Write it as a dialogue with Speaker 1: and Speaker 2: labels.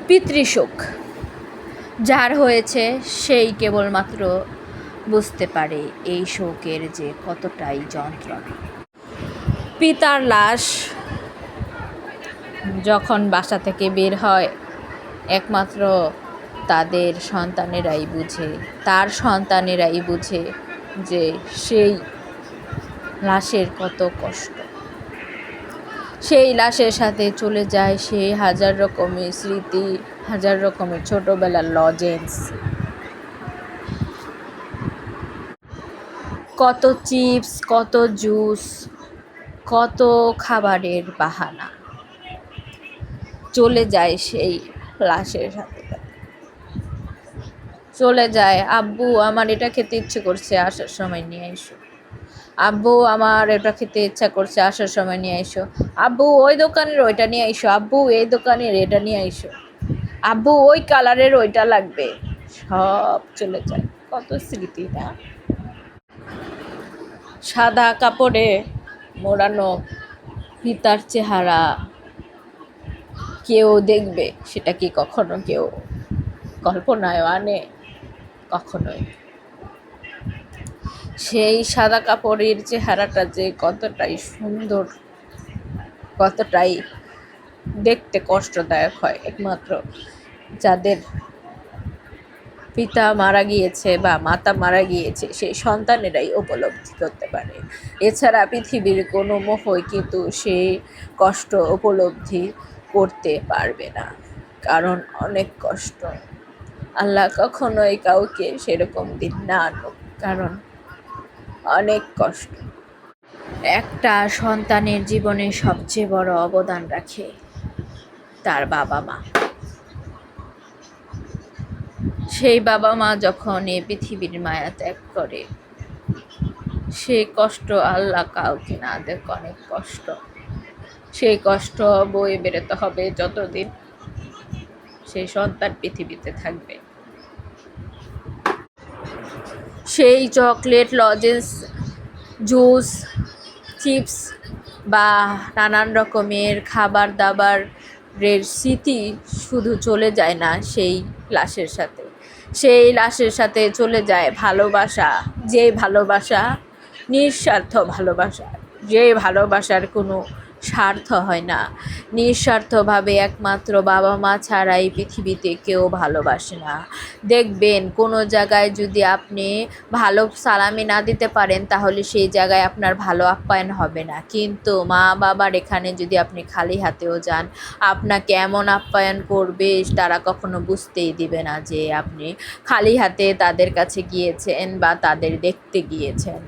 Speaker 1: পিতৃশোক যার হয়েছে সেই কেবলমাত্র বুঝতে পারে এই শোকের যে কতটাই যন্ত্রণা। পিতার লাশ যখন বাসা থেকে বের হয় একমাত্র তাদের সন্তানেরাই বুঝে, তার সন্তানেরাই বুঝে যে সেই লাশের কত কষ্ট। সেই লাশের সাথে চলে যায় সেই হাজার রকমের স্মৃতি, হাজার রকমের ছোটবেলার লজেন্স, কত চিপস, কত জুস, কত খাবারের বাহানা চলে যায় সেই লাশের সাথে। চলে যায়, আব্বু আমার এটা খেতে ইচ্ছে করছে, আসার সময় নিয়ে এসো। আব্বু আমার এটা খেতে ইচ্ছা করছে, আসার সময় নিয়ে এসো। আব্বু ওই দোকানের ওইটা নিয়ে এসো। আব্বু এই দোকানের এটা নিয়ে এসো। আব্বু ওই কালারের ওইটা লাগবে। সব চলে যায়। কত স্মৃতি না। সাদা কাপড়ে মোড়ানো পিতার চেহারা কেউ দেখবে সেটা কি কখনো কেউ কল্পনায় আনে? কখনোই। সেই সাদা কাপড়ের চেহারাটা যে কতটাই সুন্দর, কতটাই দেখতে কষ্টদায়ক হয় একমাত্র যাদের পিতা মারা গিয়েছে বা মাতা মারা গিয়েছে সেই সন্তানেরাই উপলব্ধি করতে পারে। এছাড়া পৃথিবীর কোনো মোহই কিন্তু সেই কষ্ট উপলব্ধি করতে পারবে না, কারণ অনেক কষ্ট। আল্লাহ কখনোই কাউকে সেরকম দিন না আনুক, কারণ অনেক কষ্ট। একটা সন্তানের জীবনে সবচেয়ে বড় অবদান রাখে তার বাবা মা। সেই বাবা মা যখন এই পৃথিবীর মায়া ত্যাগ করে, সেই কষ্ট আল্লাহ কাউকে না দেখ, অনেক কষ্ট। সেই কষ্ট বয়ে বেরোতে হবে যতদিন সেই সন্তান পৃথিবীতে থাকবে। সেই চকলেট, লজেন্স, জুস, চিপস বা নানান রকমের খাবার দাবারের স্মৃতি শুধু চলে যায় না সেই লাশের সাথে, সেই লাশের সাথে চলে যায় ভালোবাসা। যে ভালোবাসা নিঃস্বার্থ ভালোবাসা, যে ভালোবাসার কোনো স্বার্থ হয় না, নিঃস্বার্থভাবে একমাত্র বাবা মা ছাড়া এই পৃথিবীতে কেউ ভালোবাসে না। দেখবেন কোনো জায়গায় যদি আপনি ভালো সালামি না দিতে পারেন তাহলে সেই জায়গায় আপনার ভালো আপ্যায়ন হবে না, কিন্তু মা বাবার এখানে যদি আপনি খালি হাতেও যান আপনাকে এমন আপ্যায়ন করবে তারা কখনো বুঝতেই দিবে না যে আপনি খালি হাতে তাদের কাছে গিয়েছেন বা তাদের দেখতে গিয়েছেন।